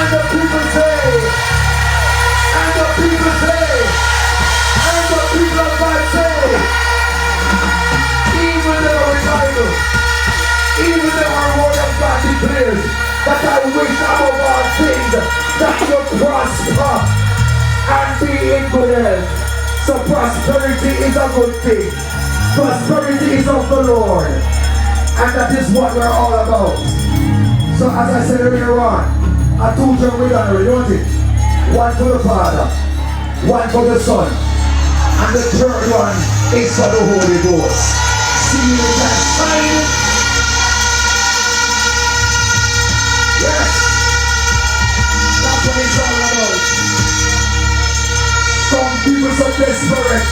And the people say, and the people say, and the people of God say, even though our Bible, even though our word of God declares that I wish above all things that you prosper and be in good health. So prosperity is a good thing. Prosperity is of the Lord. And that is what we're all about. So as I said earlier on, I told you we're gonna reload it. One for the Father, one for the Son, and the third one is for the Holy Ghost. See you that sign. Yes, that's what it's all about. Some people so desperate.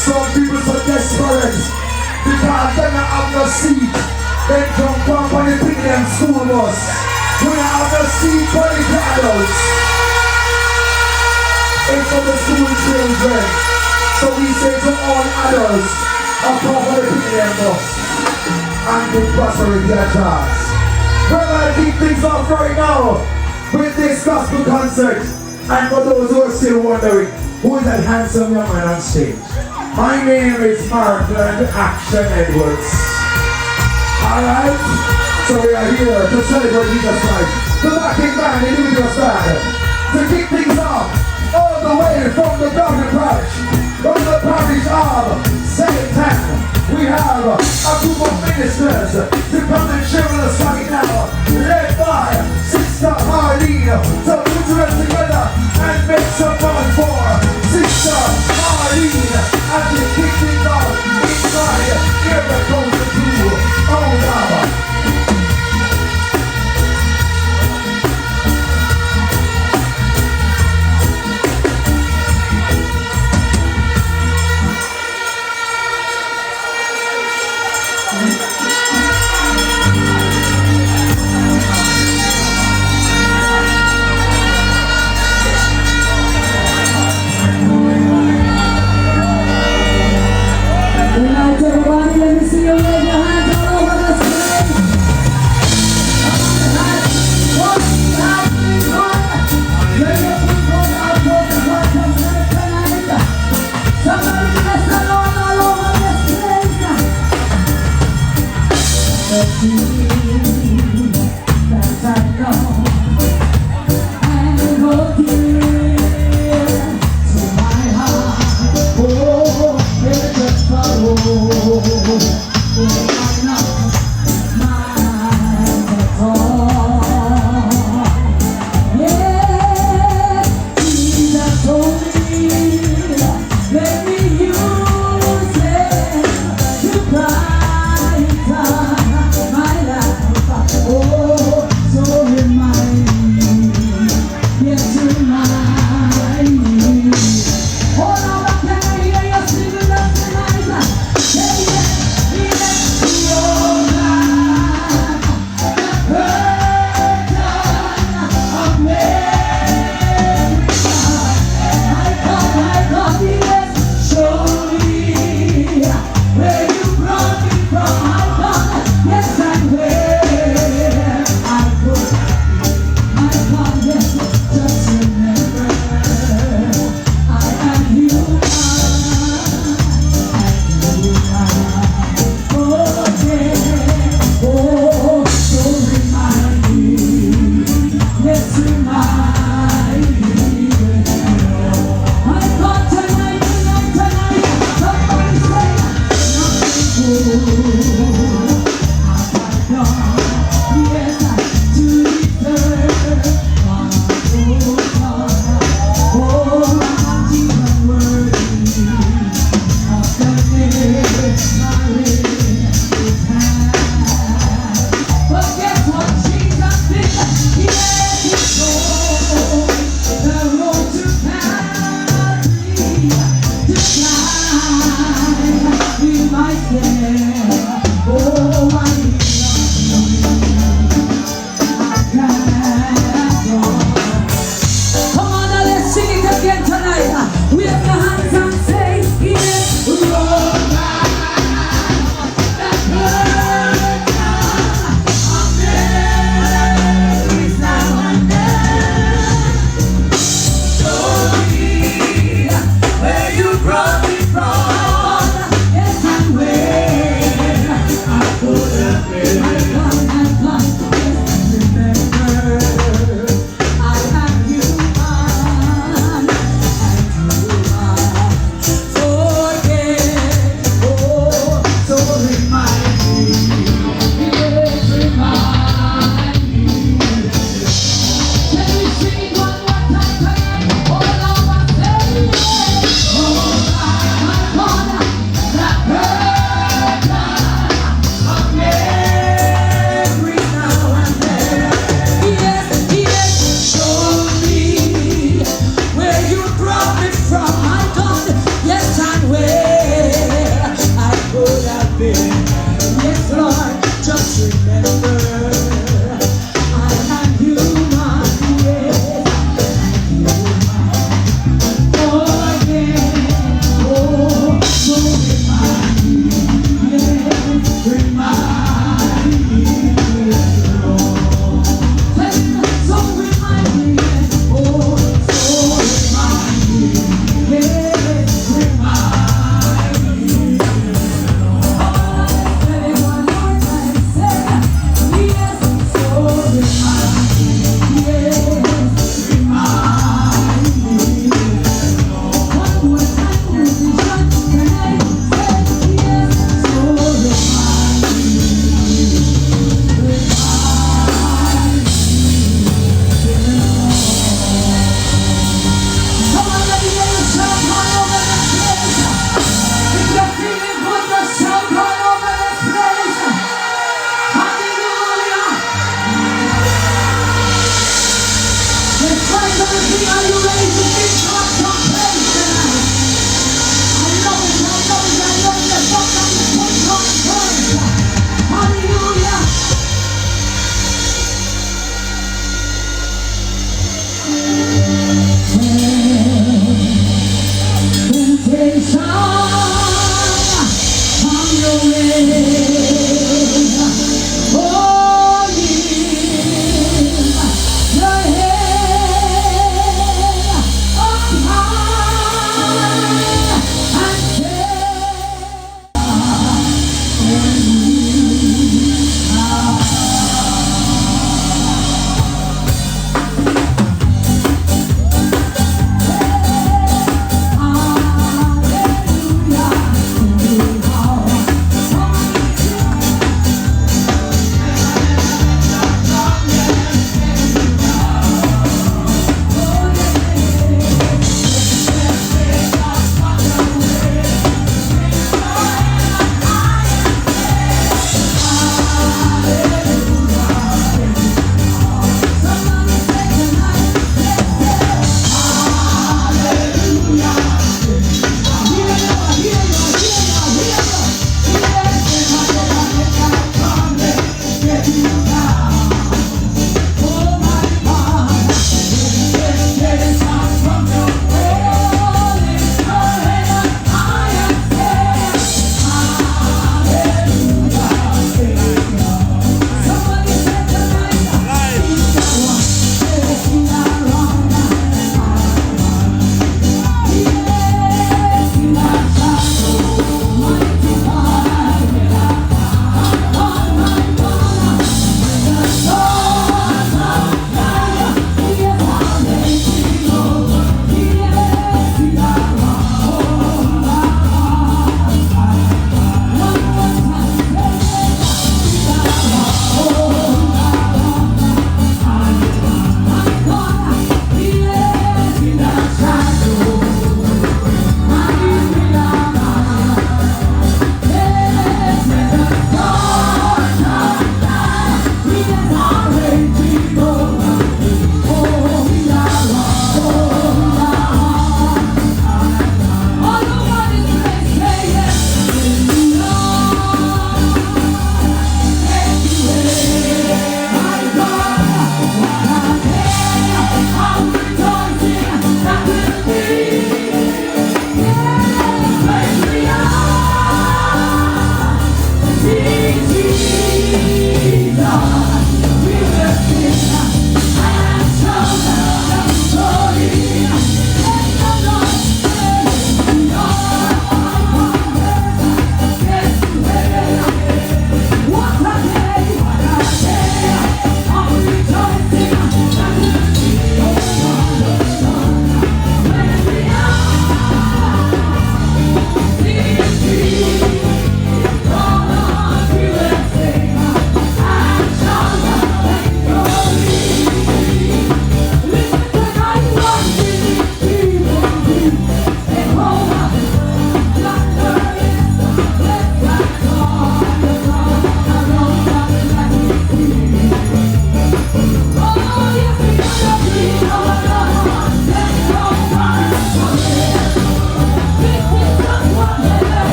Some people so desperate because they don't have no seat. They jump up on the pick them school bus. We don't have no seat for the adults. It's for the school children. So we say to all adults, up on the pick them bus and do prosperity at chance. We're going to keep things off right now with this gospel concert. And for those who are still wondering, who is that handsome young man on stage? My name is Markland Action Edwards. Alright? So we are here to celebrate Jesus Christ. The backing band, the individual band. To kick things off all the way from the Garden Parish. From the parish of Satan. We have a group of ministers to come and share with us right now. Led by Sister Harleen. So put them together and make some noise for Sister Harleen. As we kick things off inside, here it goes the two. Oh, now.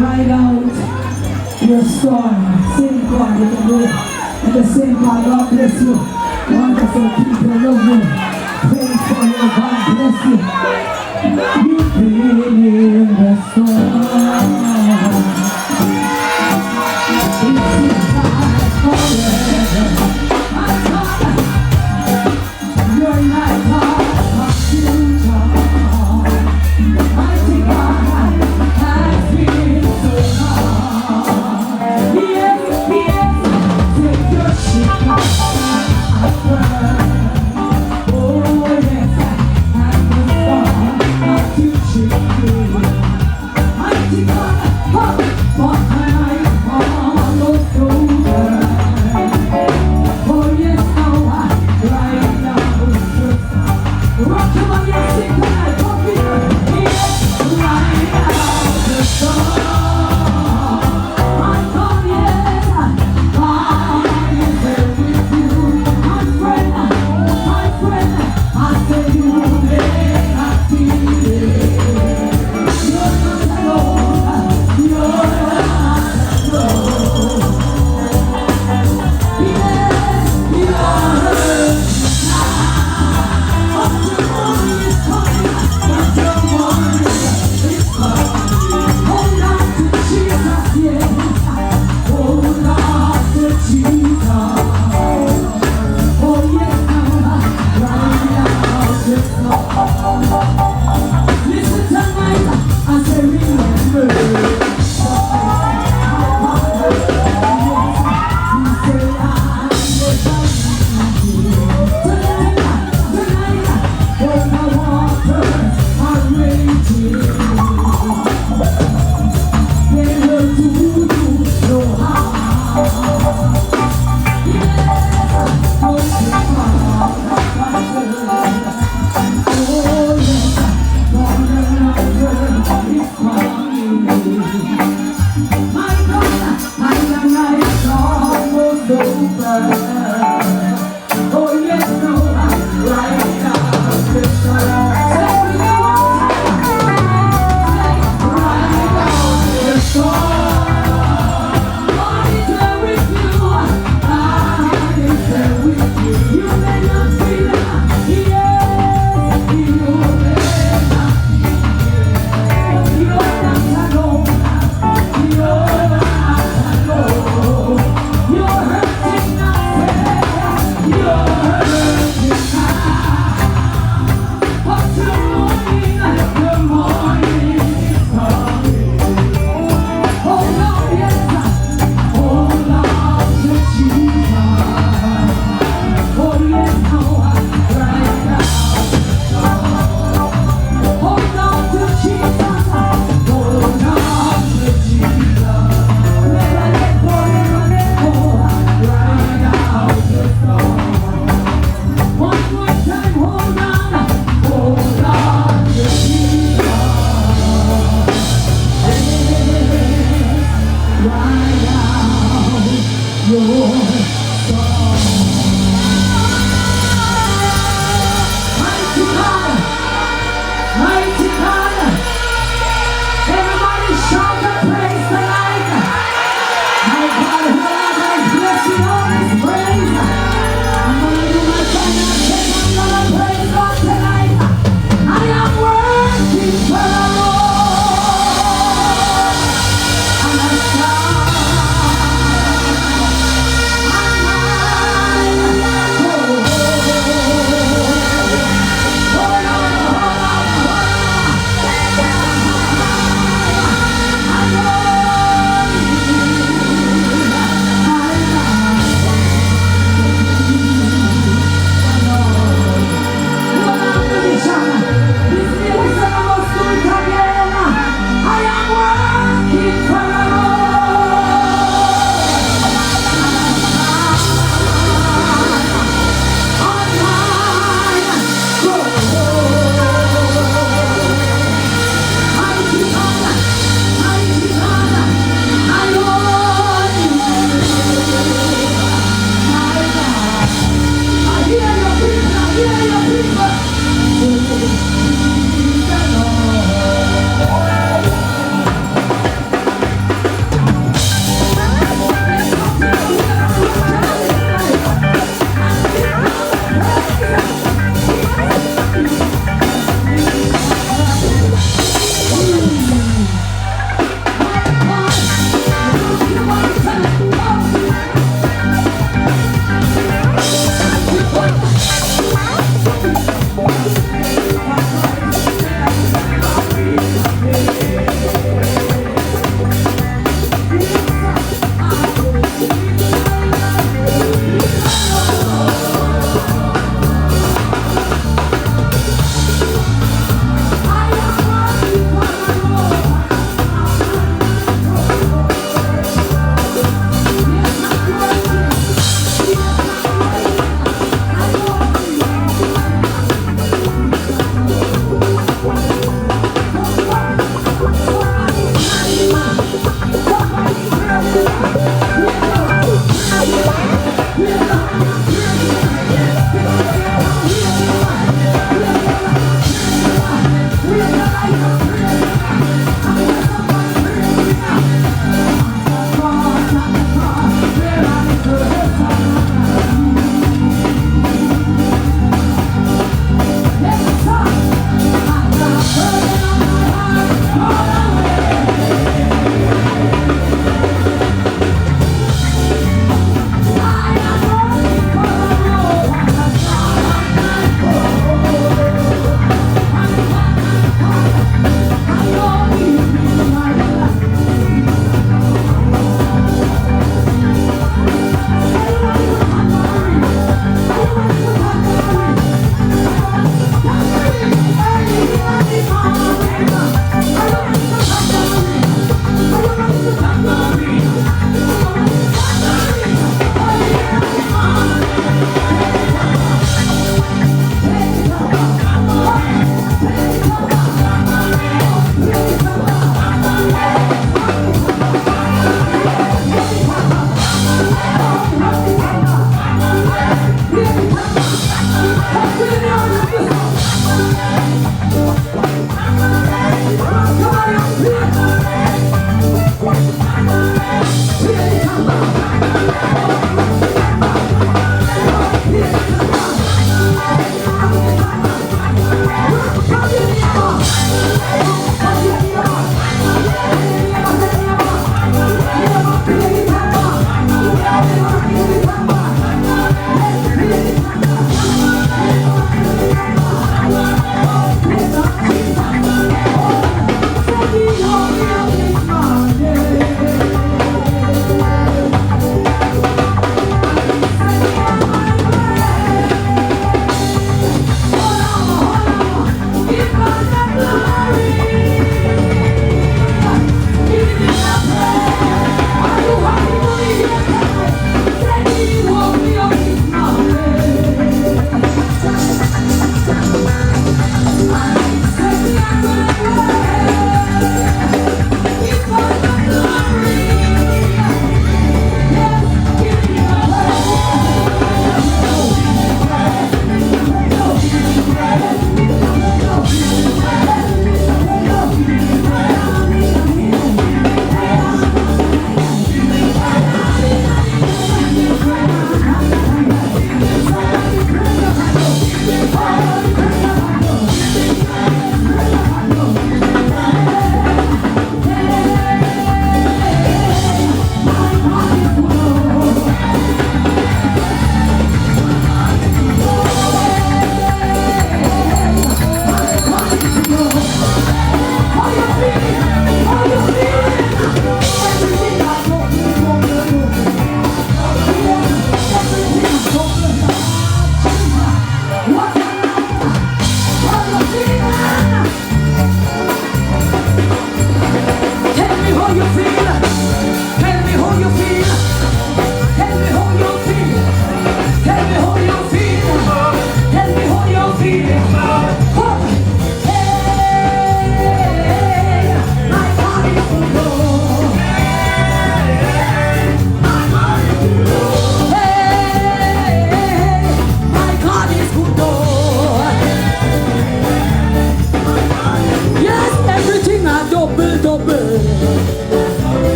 ride out your storm. Same God, you can do it. And the same God, God bless you. Wonderful people, love you. Pray for you, God bless you. You've been in the storm. It's time forever. My God, you're my God, my future. Mighty God has been so long. Yes, yes, take your ship and burn. Oh yes, and the storm of future. Mighty God.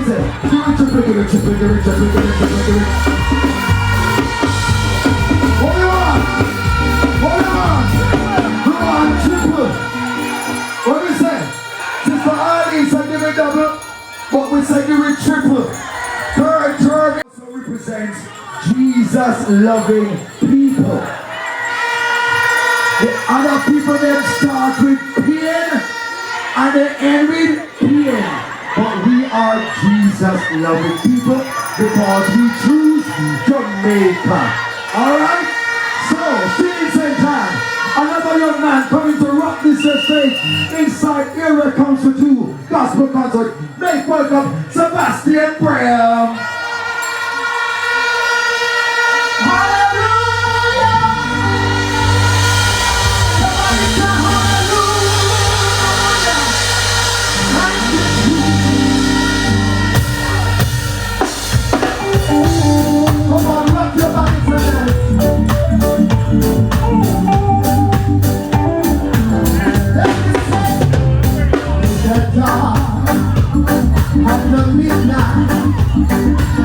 we say? Give it triple. Hold on, triple. What we say? Sister Arlene said give it double, but we say give it triple. Third term also represents Jesus loving people. The other people then start with pain and they end with pain. But we are Jesus loving people because we choose Jamaica. Alright? So, still in St. John, another young man coming to rock this stage inside Area Council 2 Gospel Concert. Make welcome Sebastian Graham. Come on, rock your body for that. The dark at the midnight.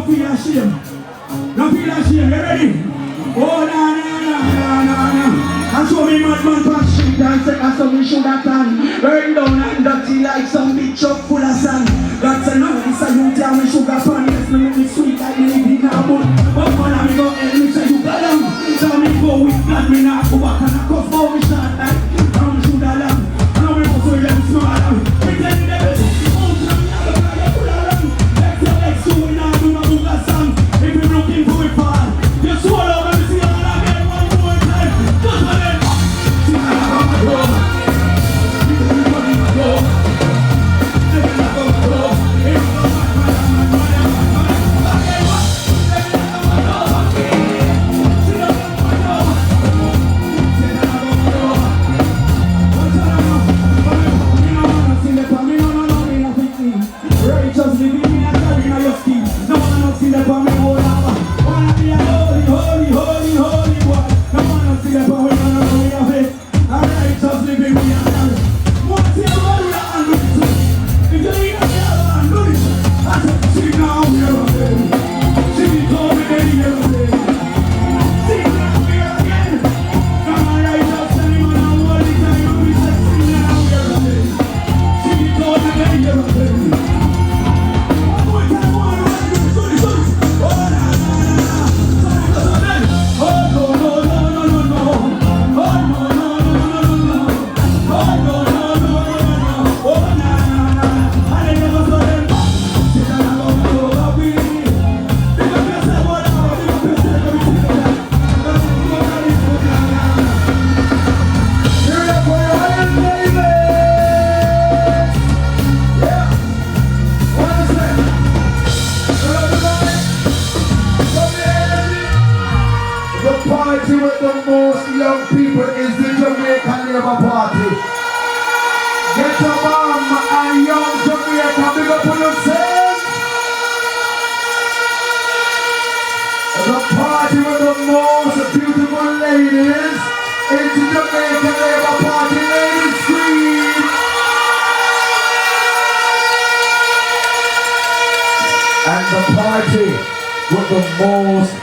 don't feel ashamed. Don't feel ashamed. You ready? Oh, no. And so me madman pass street and say I saw me should have done. Burn down and dirty like some big truck full of sand. That's a no, it's a you tell me sugar pan. Yes, me make me sweet like me living in a boat. But man, I me go and me say you got down. So me go with blood, me not go back and I cuff for me shot like I'm should have done. And we go so them small. Me tell you that oh, now me have a bag of full of rum. Let's go like so we now do not move a song. If we looking for it fall, you swallow and see all again one more time. Just for them.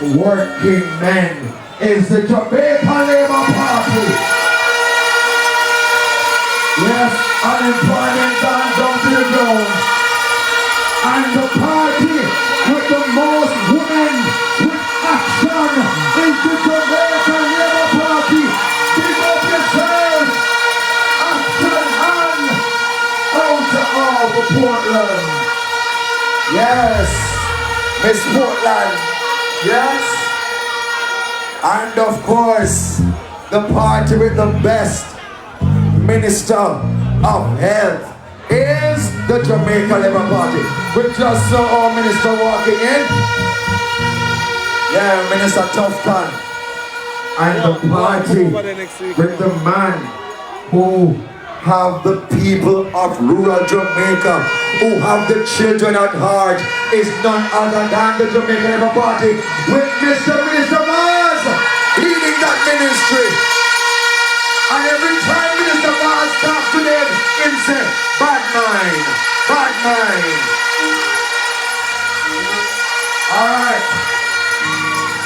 Working men is the Jamaican Labour Party. Yes, unemployment gone down to the ground. And the party with the most women with action is the Jamaican Labour Party. Big up yourselves. Action and out to all for Portland. Yes, Miss Portland. Yes, and of course, the party with the best Minister of Health is the Jamaica Labour Party. We just saw our minister walking in. Yeah, Minister Tufton. And the party with the man who have the people of rural Jamaica, who have the children at heart, is none other than the Jamaica Labour Party with Minister Mars leading that ministry. And every time Minister Mars talks to them, he says, bad mind, bad mind. Alright,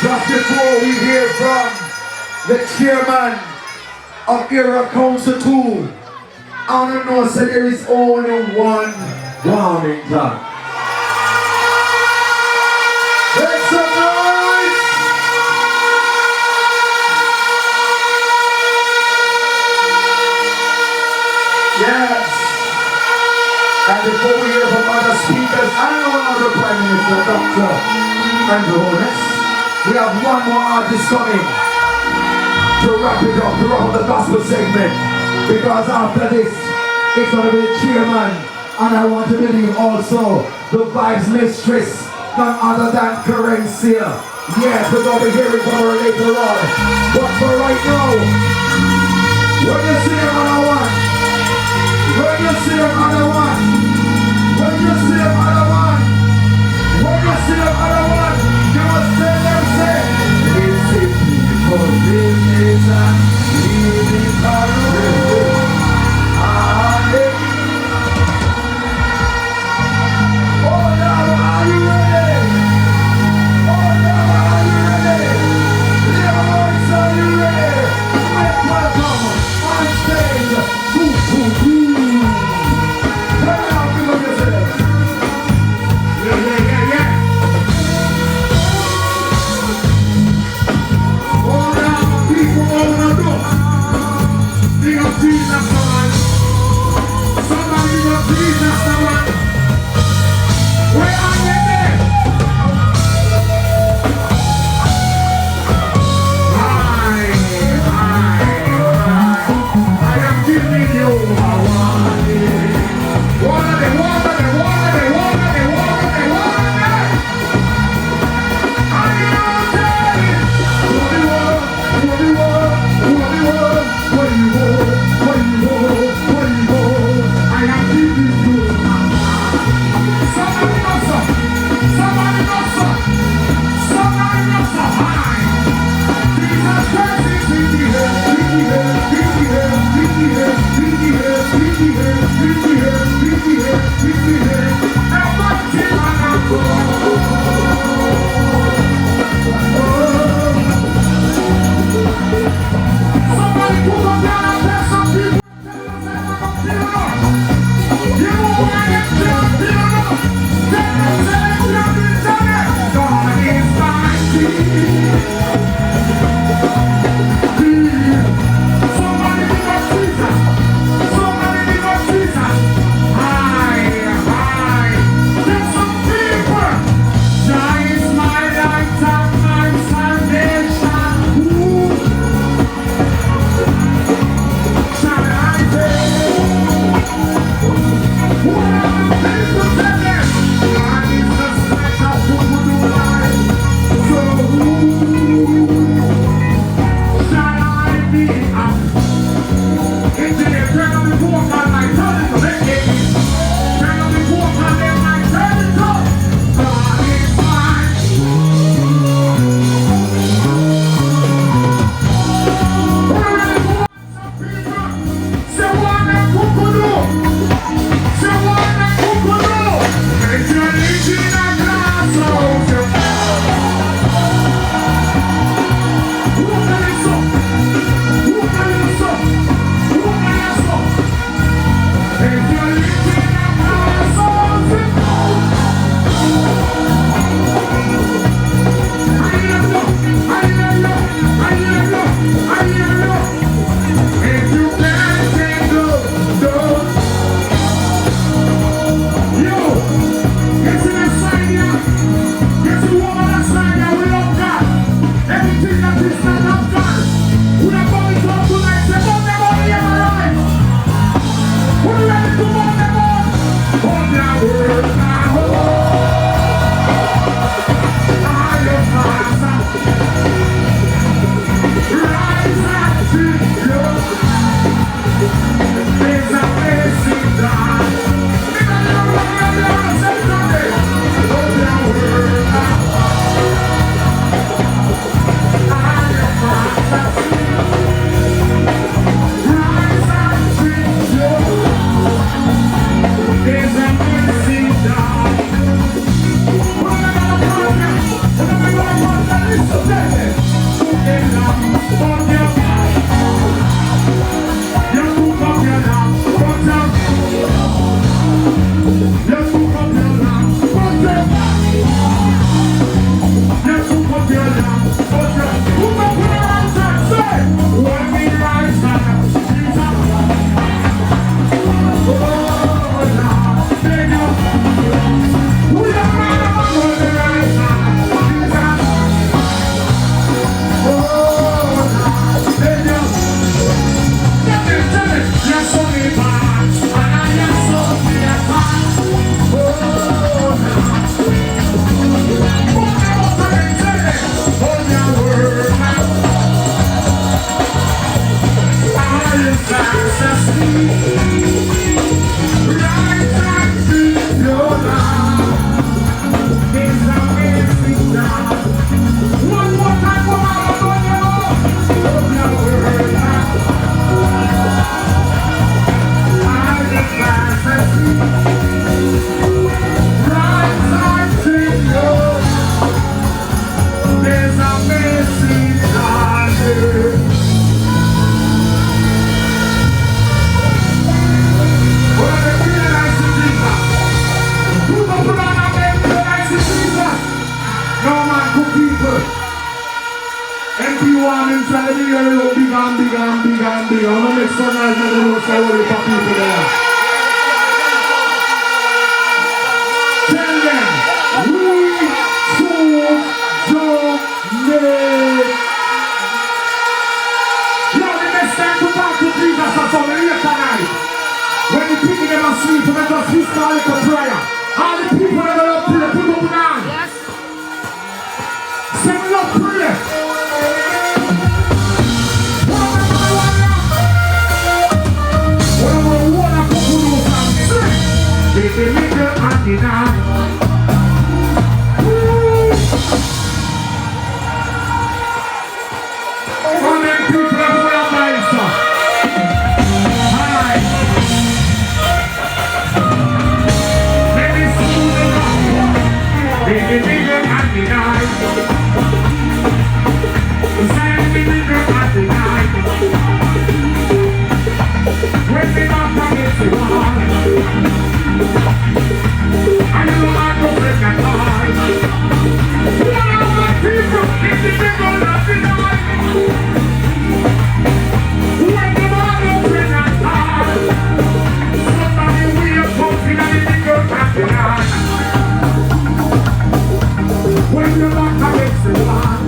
just before we hear from the chairman of Era Council 2, I don't know, so there is only one Warmington. Make some noise! Yes. And before we hear from other speakers, I know another Prime Minister, Dr. Andrew Holness, we have one more artist coming to wrap it up, to wrap up the gospel segment. Because after this, it's going to be the chairman, and I want to believe also the Vibes Mistress, none other than Carencia. Yes, we're going to be hearing from her later on. But for right now, when you see them on a one, when you see them on a one, when you see them on a one, when you see them on a one, you must tell them, say, it's a people business and living around. Good people. MP1 inside the area look big and big and big and big. I'm gonna make some noise and don't say what the people there. Tell them, we choose Jamaica. Yo, the next time to talk to Jesus or something here tonight. When the people them asleep, we just whisper a little prayer. All the people that are up here, put up an hand. Yes. Say we love prayer. Baby, nigga, I deny. All them people that put up my stuff. Hi. Let me see the love. Baby, nigga, I deny. Baby, nigga, I deny. When they knock against the wall, I know I don't break my heart. One of my people is the people that deny. When the man don't break my heart, somebody we are posting and the people that deny. When you knock against the wall,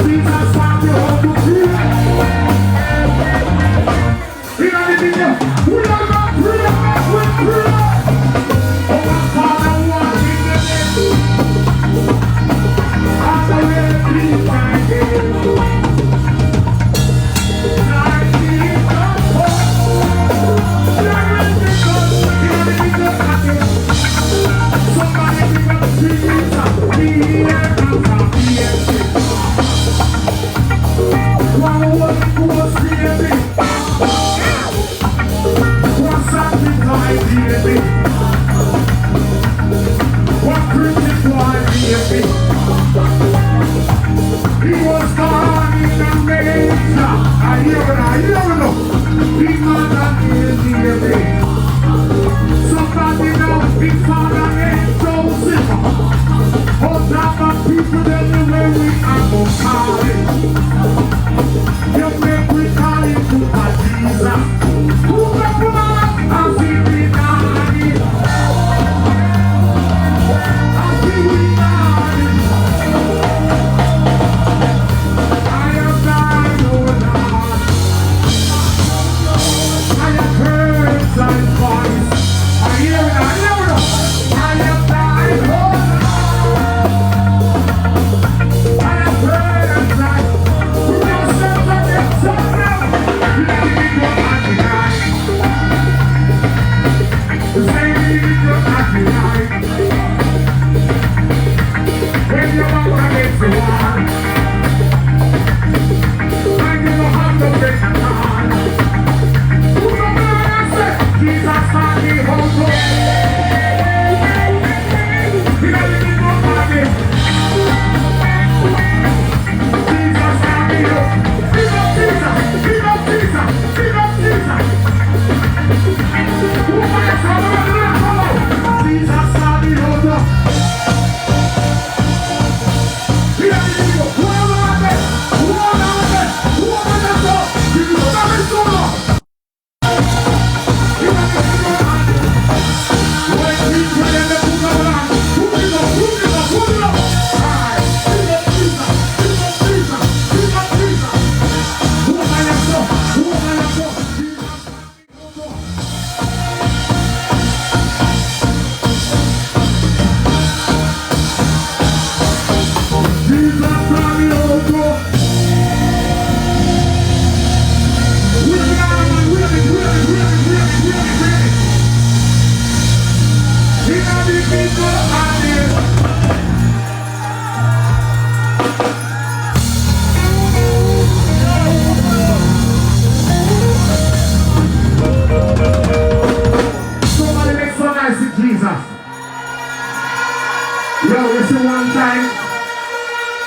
Jesus found you how to feel. You know the people, we are not free. Oh, my Father, walking in it. I'm the way I live.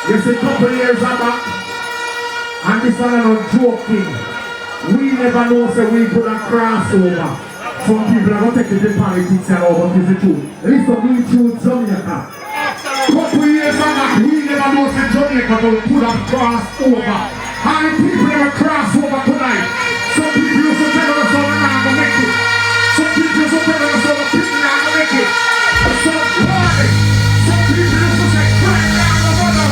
It's a couple years back, and this one I'm not joking. We never know say we could have crossed over. Some people are going to take the politics and over to the truth. Listen, we choose Jamaica. Jamaica to put a cross over. How many people never cross over tonight? Some people used to tell us all I'm gonna make it. Some people used to tell us all the people I'm gonna make it. Some party. Some people used to say, crying down the mother.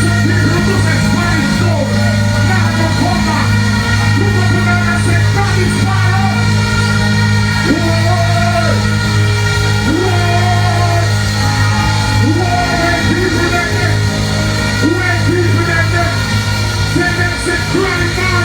Some people used to say, Spanish store. Now I'm gonna come back. Look up and down and say, God is power. Word. Word. Word. People like that. Word people like that. Say them say, crying down.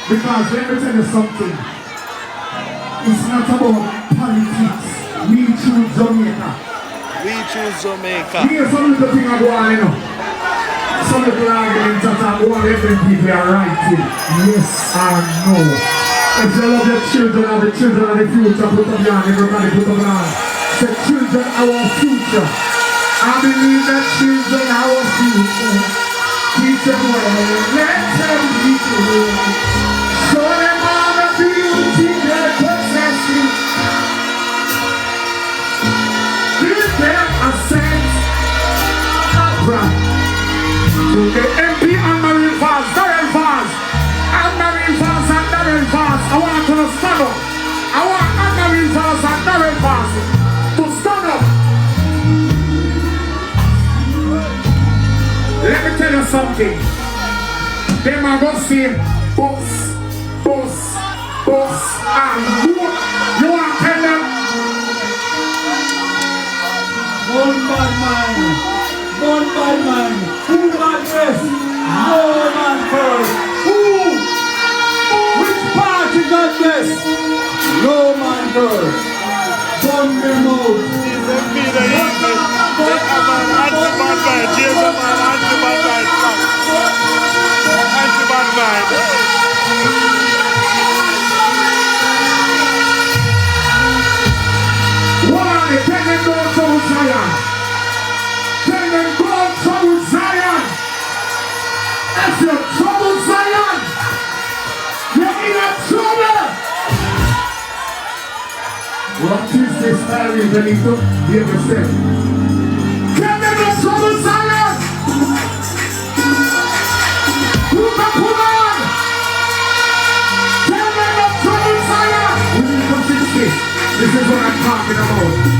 Because let me tell you something. It's not about politics. We choose Jamaica. We choose Jamaica. Here's some little thing I go on, you know. Some little arguments that I go on, every people are right in. Yes or no. If you love your children and the children of the future, put up your hand, everybody put up your hand. Say children are our future. I believe that children are our future. Teach them well, let them be good. Show them all the beauty they're possessing. Give them a sense of pride. To the MP and Marine Falls, Darren Falls, and Marine Falls and Darren Falls. I want to stand up. I want Marine Falls and Darren Falls to stand up. Let me tell you something. They might go see books, and book. You want to tell them? One bad man. Who got this? No man first. Who? Which party got this? No man first. Gun them out. Why? Tell them go to Zion. Tell them go to Zion. If you're trouble Zion, you're in a trouble. What is this story, Benito? You understand? Tell them go trouble Zion. Put on. Tell them go trouble Zion. We need to fix this. This is what I'm talking about.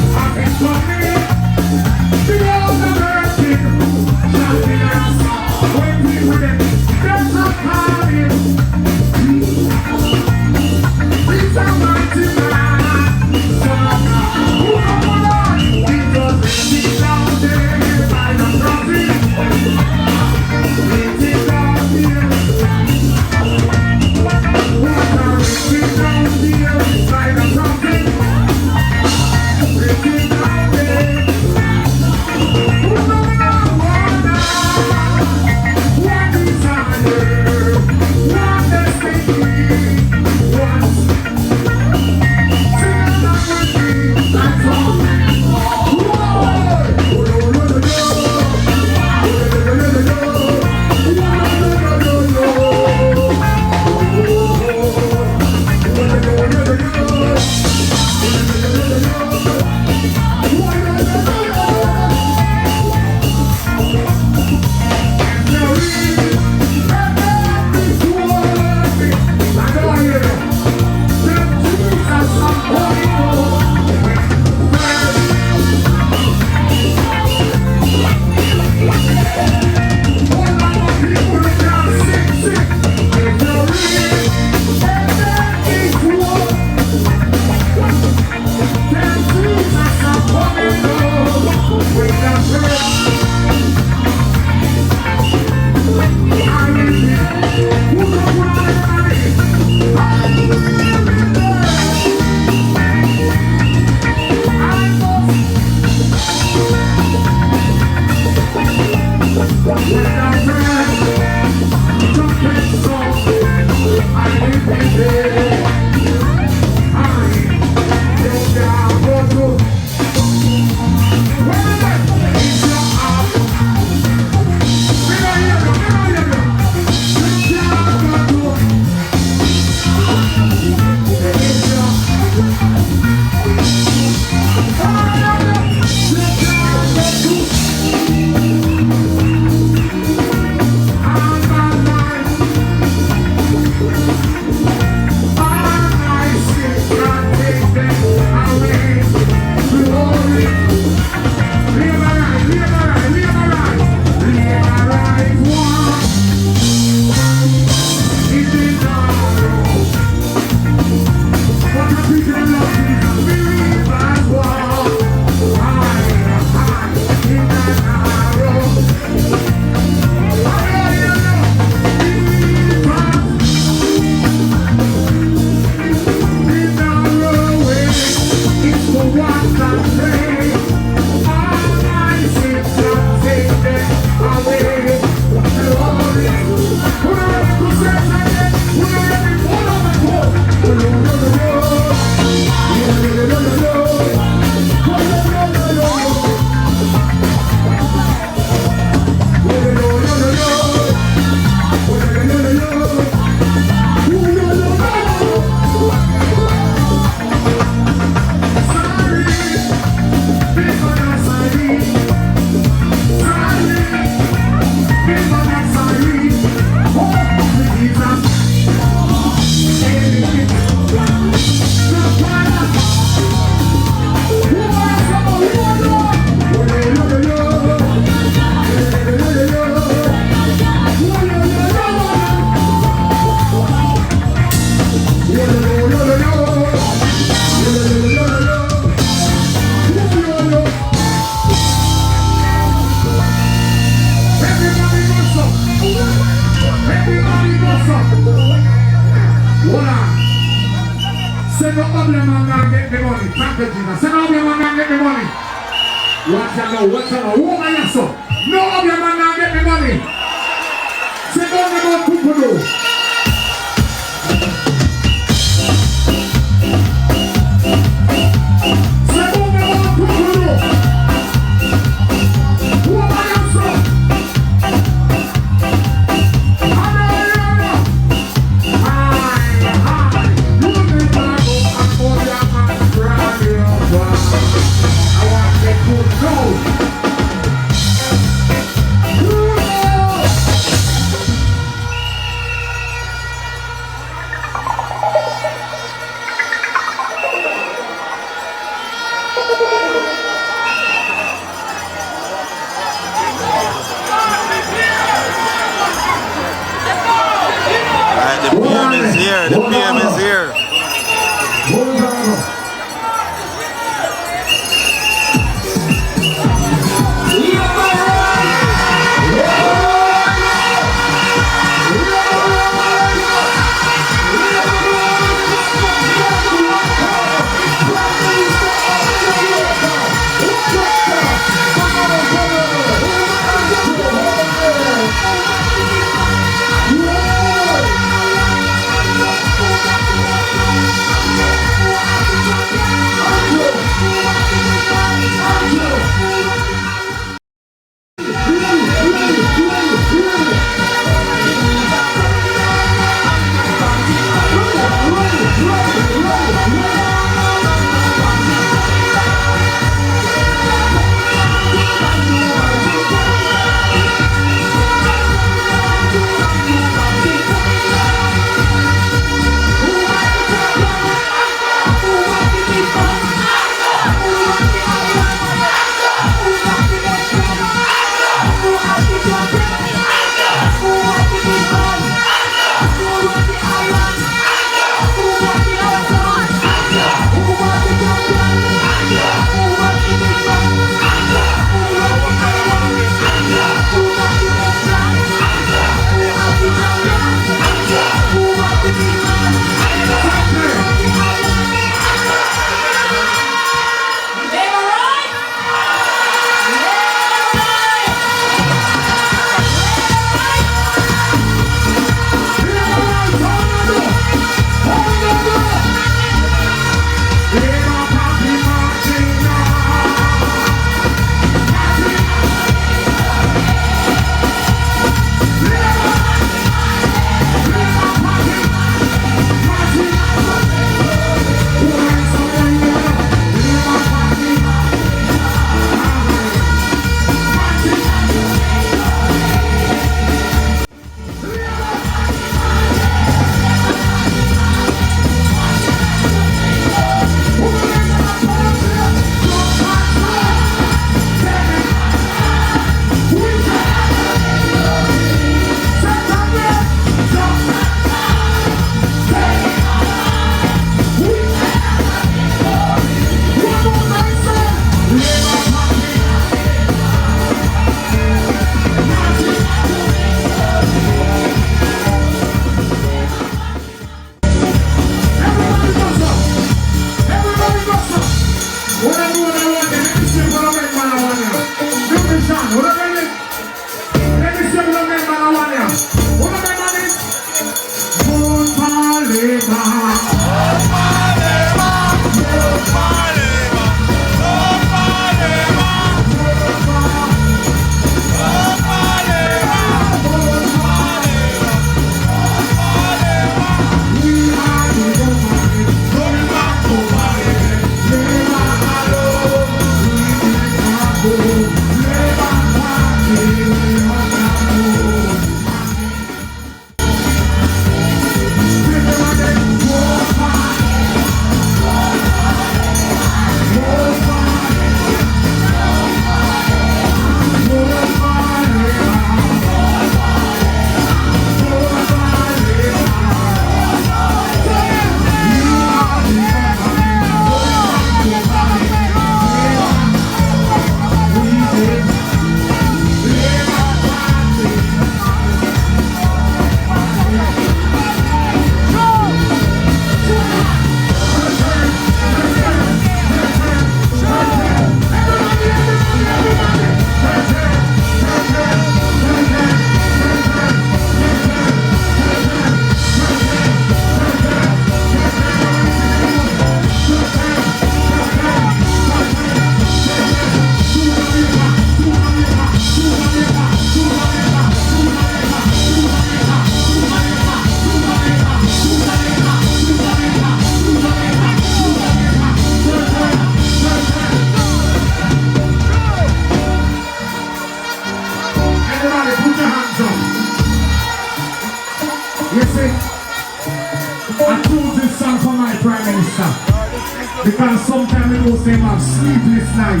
Because sometimes we know them have sleepless night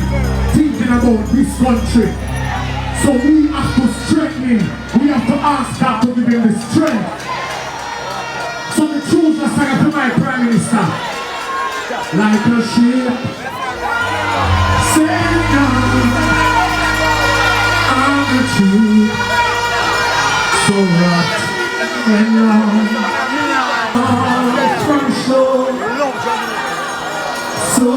thinking about this country. So we have to strengthen him. We have to ask God to give him the strength. So the truth is like to my Prime Minister. Like a ship sailing on the tree. So rough and long. From shore. So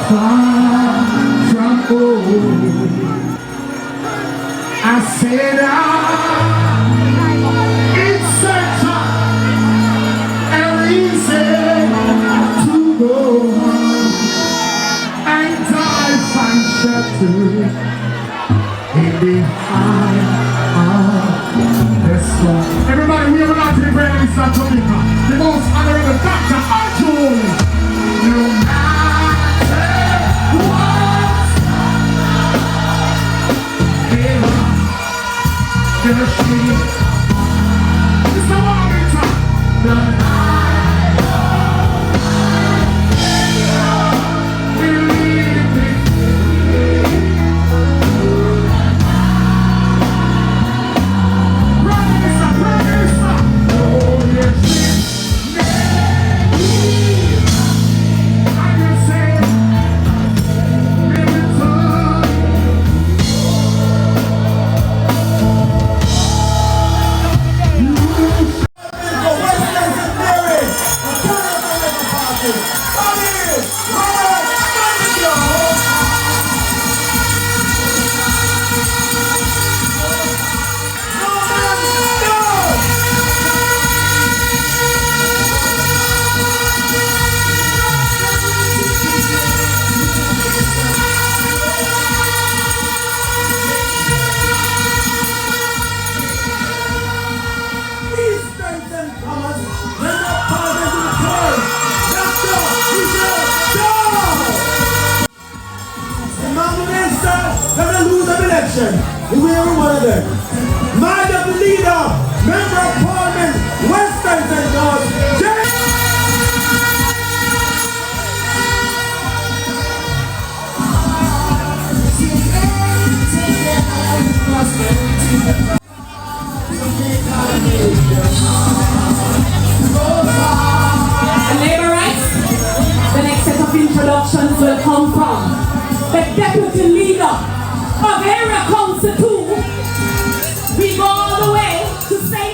far from home, I said it's such a reason to go on, and I find shelter in the eye of the storm. Everybody, we have a lot to the Prime Minister of Jamaica, the most honorable Dr. Andrew Holness. No matter what, the street is the winter. The night will lead me Prime Minister, oh yes, we will every one of them. Mind of the leader, member of parliament, Western and North. Labour rights, the next set of introductions will come from the deputy leader of Area Council 2. We go all the way to say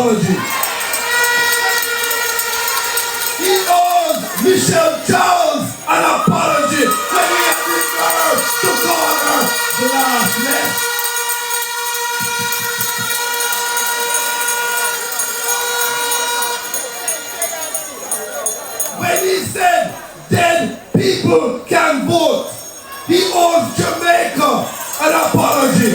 apology. He owes Michelle Charles an apology when we had the nerve to call her glassless. When he said dead people can vote, he owes Jamaica an apology.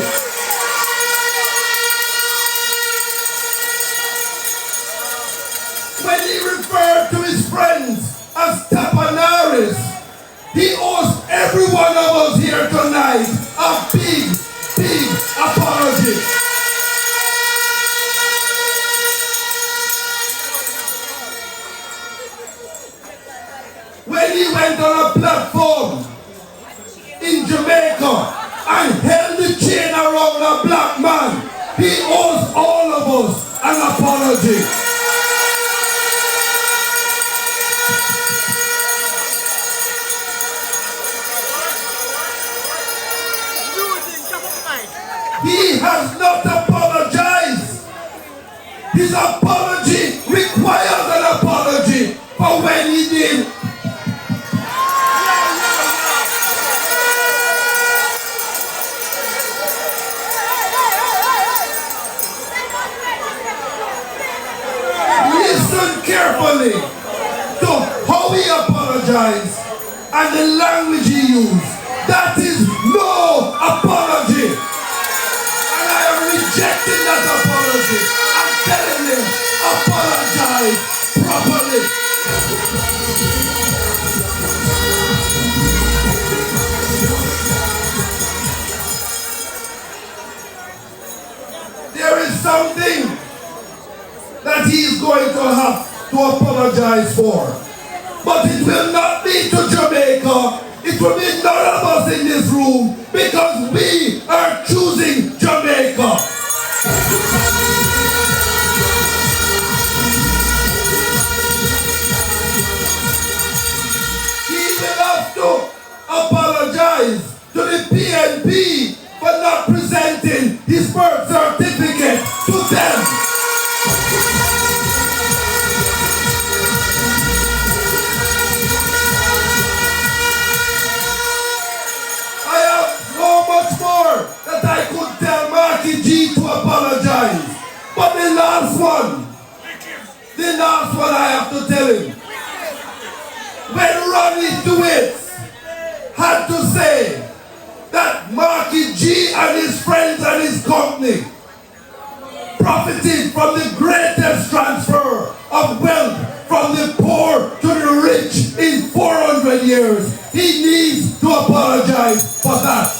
When he referred to his friends as tapanaris, he owes every one of us here tonight a big, big apology. When he went on a platform in Jamaica and held the chain around a black man, he owes all of us an apology. He has not apologized. His apology requires an apology for when he did. Listen carefully to how he apologized and the language he used. That is no apology. And I am rejecting that apology. I'm telling him, apologize properly. There is something that he is going to have to apologize for. But it will not be to Jamaica. It will be none of us in this room because we are choosing Jamaica. He will have to apologize to the PNP for not presenting his birth certificate to them. That I could tell Marky G to apologize. But the last one I have to tell him. When Ronnie DeWitt had to say that Marky G and his friends and his company profited from the greatest transfer of wealth from the poor to the rich in 400 years, he needs to apologize for that.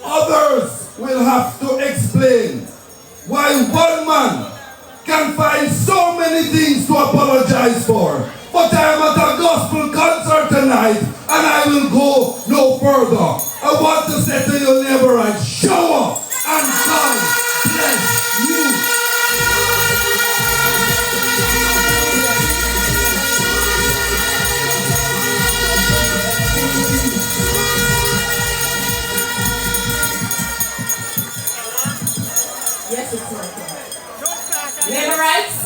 Others will have to explain why one man can find so many things to apologize for. But I am at a gospel concert tonight and I will go no further. I want to say to your neighbor, and show up and God bless you. Yes, it's working. Labor rights?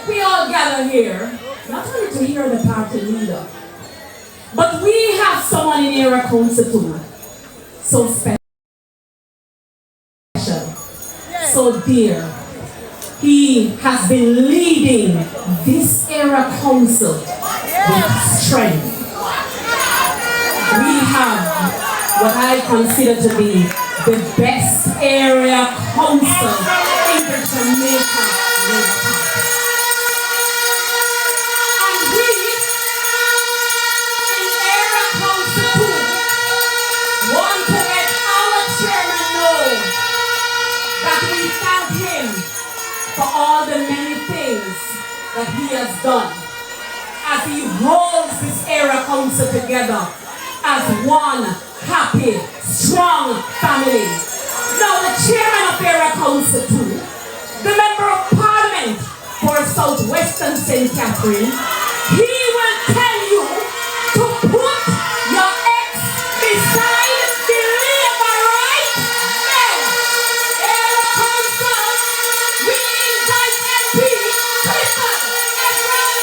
We all gather here, not only to hear the party leader, but we have someone in Era Council too, so special, so dear. He has been leading this Era Council with strength. We have what I consider to be the best area council in the Jamaica region. And we, in area council 2, want to let our chairman know that we thank him for all the many things that he has done as he holds this area council together as one happy, strong family. Now the chairman of Area Council 2, the member of parliament for Southwestern St. Catherine, He will tell you to put your ex beside the river right now. Here comes God. We invite MP Clifford Edward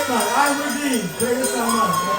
I'm redeemed. Praise the Lord.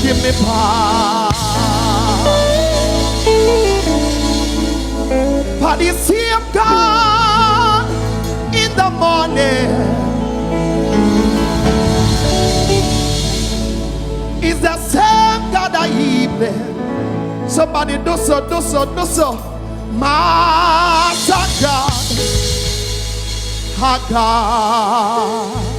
give me power. For the same God in the morning is the same God I evening. Somebody do so, do so, do so. Master God, our God.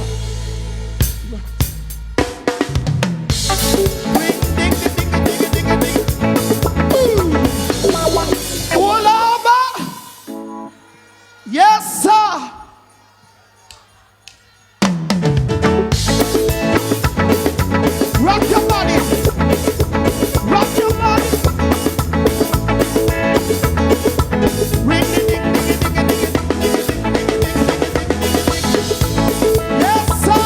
All over. Yes, sir. Rock your body. Rock your body. Ring the ding, ding, ding, ding, ding, ding, ding, ding. Yes, sir.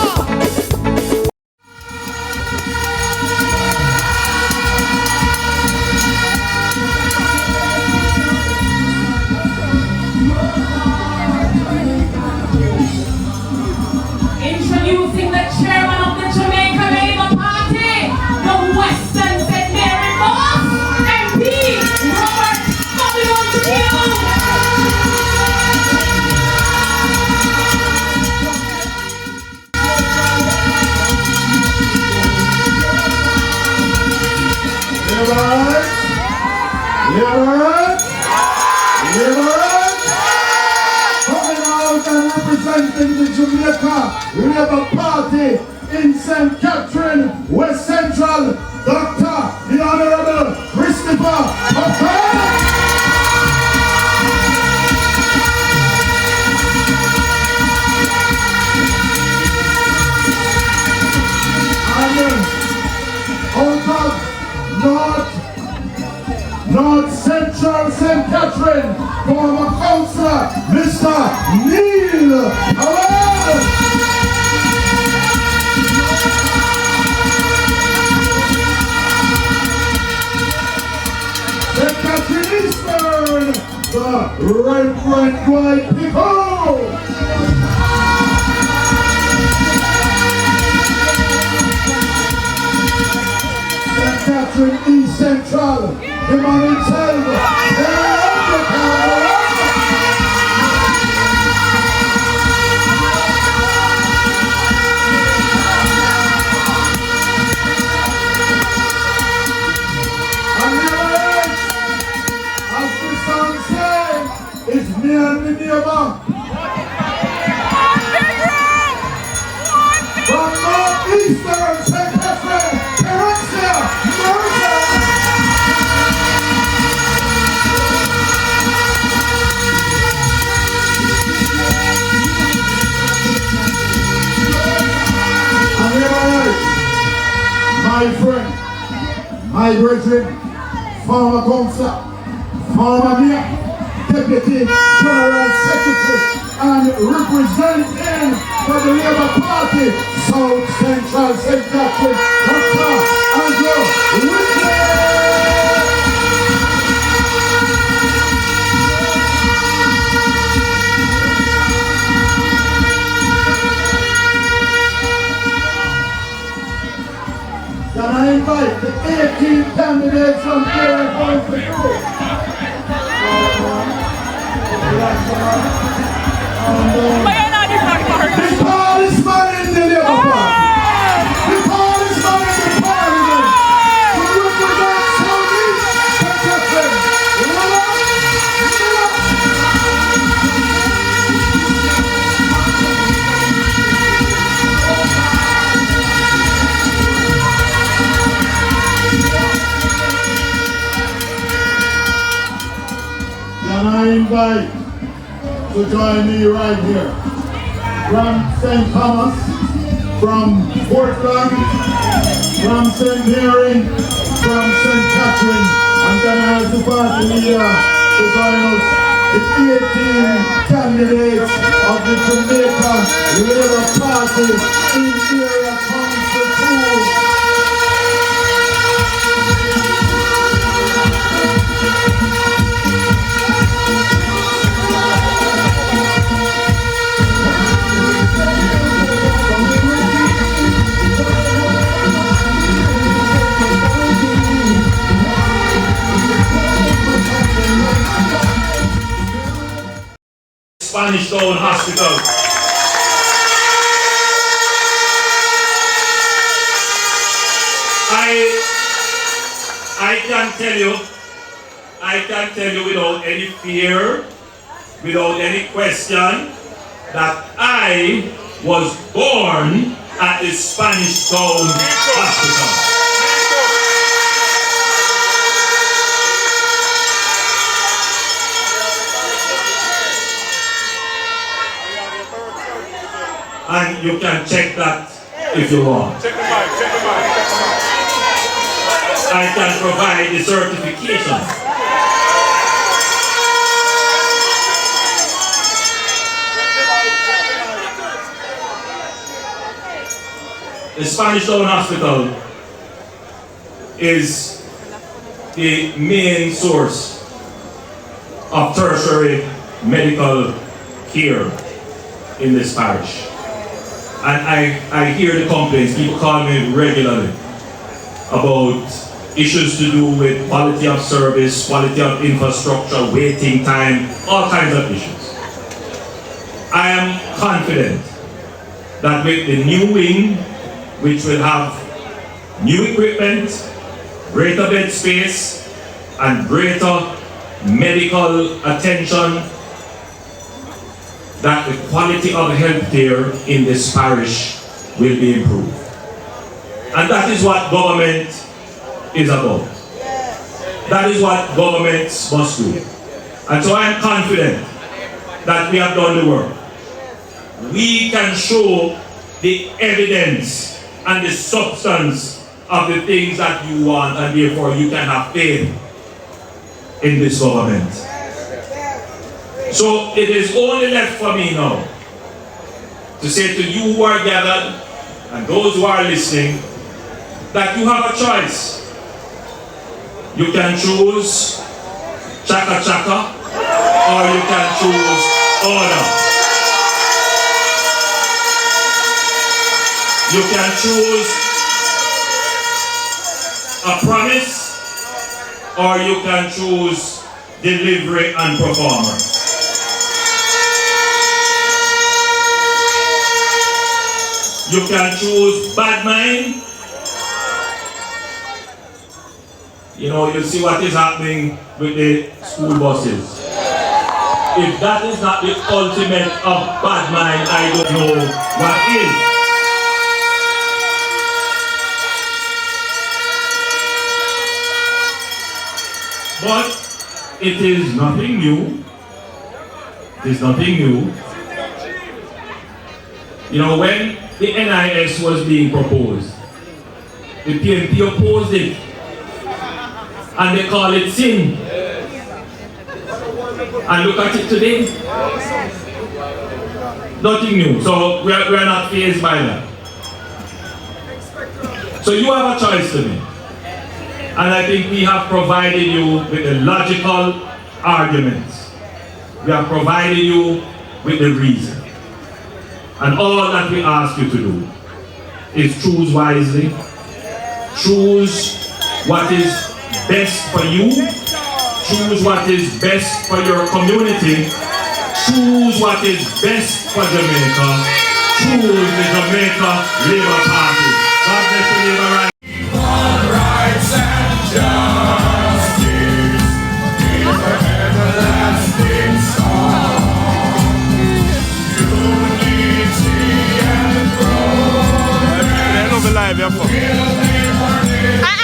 Introducing the chairman of the Jamaica Labour Party, the Western St. Mary Boss, MP Robert Babylon Table. Coming out and representing the Jamaica Labour Party in St. Catherine, West Central, Dr. the Honorable Christopher O'Connor. Out of North Central St. Catherine, former councillor, Mr. Neil Howard. St. Catherine Eastern, the right white people. St. Catherine East Central, the man himself, and as the song says, it's me and my neighbor. From Northeastern St. Catherine, Perugia, Georgia. My friend, my brethren, former councillor, former mayor, deputy general secretary, and representing for the Labour Party, South Central St. Catherine, Dr. Andrew Holness. Can I invite the 18 candidates from here for the group? The tallest man in the Labour Party. The tallest man in the Parliament. To represent South East St. Catherine. Can I invite to join me right here from St. Thomas, from Portland, from St. Mary, from St. Catherine. I'm going to ask the party leader to join us, the 18 candidates of the Jamaica Labour Party in area council 2. Spanish Town Hospital. I can tell you without any fear, without any question, that I was born at the Spanish Town Hospital. And you can check that if you want. Check the mic. I can provide the certification. The Spanish Town Hospital is the main source of tertiary medical care in this parish. And I hear the complaints, people call me regularly about issues to do with quality of service, quality of infrastructure, waiting time, all kinds of issues. I am confident that with the new wing, which will have new equipment, greater bed space, and greater medical attention, that the quality of healthcare in this parish will be improved. And that is what government is about. That is what governments must do. And so I am confident that we have done the work. We can show the evidence and the substance of the things that you want, and therefore you can have faith in this government. So it is only left for me now to say to you who are gathered and those who are listening that you have a choice. You can choose chaka-chaka or you can choose order. You can choose a promise or you can choose delivery and performance. You can choose bad mind. You know, you see what is happening with the school buses. If that is not the ultimate of bad mind, I don't know what is. But it is nothing new. It is nothing new. You know, when the NIS was being proposed, the PMP opposed it. And they call it sin. And look at it today. Nothing new. So we are not fazed by that. So you have a choice to make. And I think we have provided you with the logical arguments. We have provided you with the reason. And all that we ask you to do is choose wisely. Choose what is best for you. Choose what is best for your community. Choose what is best for Jamaica. Choose the Jamaica Labour Party. God bless the Labour Right. Rights and justice is our everlasting song. Unity and progress will never